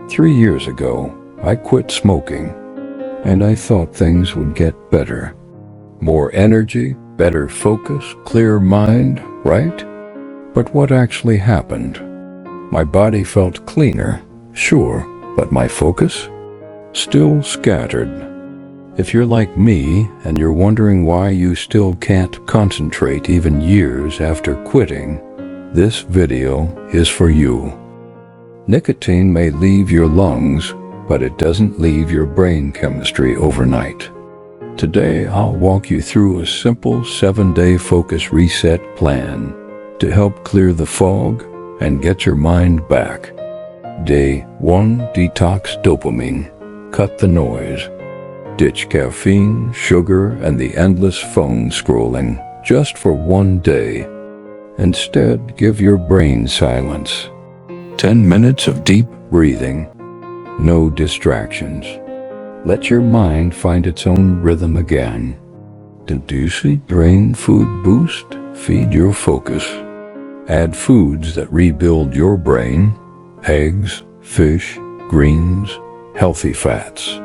3 years ago, I quit smoking, and I thought things would get better. More energy, better focus, clear mind, right? But what actually happened? My body felt cleaner, sure, but my focus? Still scattered. If you're like me and you're wondering why you still can't concentrate even years after quitting, this video is for you. Nicotine may leave your lungs, but it doesn't leave your brain chemistry overnight. Today, I'll walk you through a simple 7-day focus reset plan to help clear the fog and get your mind back. Day 1, detox dopamine. Cut the noise. Ditch caffeine, sugar, and the endless phone scrolling just for 1 day. Instead, give your brain silence. 10 minutes of deep breathing. No distractions. Let your mind find its own rhythm again. Did you see brain food boost? Feed your focus. Add foods that rebuild your brain. Eggs, fish, greens, healthy fats.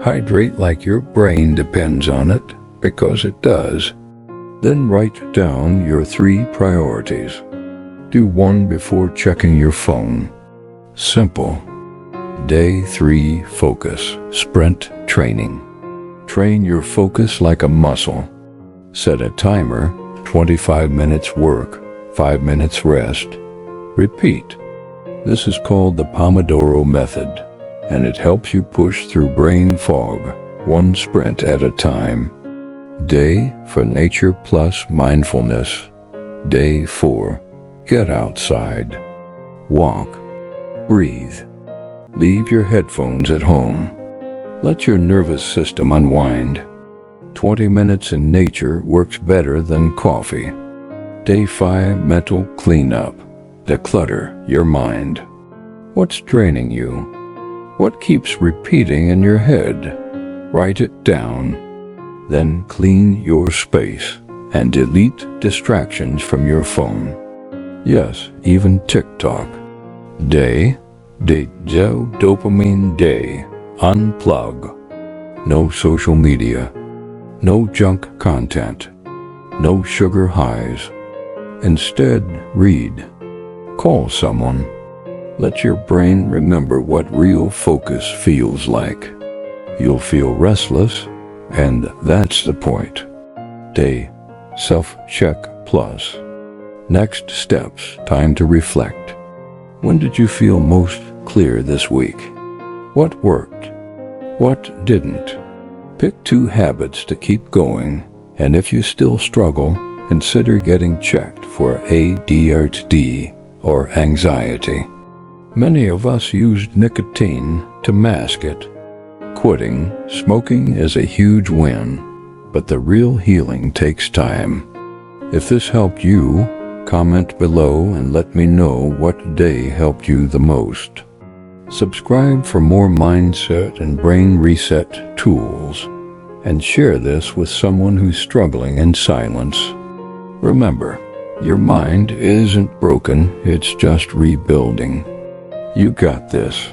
Hydrate like your brain depends on it, because it does. Then write down your 3 priorities. Do 1 before checking your phone. Simple. Day 3, focus, sprint training. Train your focus like a muscle. Set a timer, 25 minutes work, 5 minutes rest. Repeat. This is called the Pomodoro method, and it helps you push through brain fog, 1 sprint at a time. Day for nature plus mindfulness. Day 4, get outside. Walk. Breathe. Leave your headphones at home. Let your nervous system unwind. 20 minutes in nature works better than coffee. Day 5, mental cleanup. Declutter your mind. What's draining you? What keeps repeating in your head? Write it down. Then clean your space and delete distractions from your phone. Yes, even TikTok. Day dopamine day. Unplug. No social media. No junk content. No sugar highs. Instead, read. Call someone. Let your brain remember what real focus feels like. You'll feel restless, and that's the point. Day self-check plus. Next steps, time to reflect. When did you feel most clear this week? What worked? What didn't? Pick 2 habits to keep going, and if you still struggle, consider getting checked for ADHD or anxiety. Many of us used nicotine to mask it. Quitting smoking is a huge win, but the real healing takes time. If this helped you, comment below and let me know what day helped you the most. Subscribe for more mindset and brain reset tools, and share this with someone who's struggling in silence. Remember, your mind isn't broken, it's just rebuilding. You got this.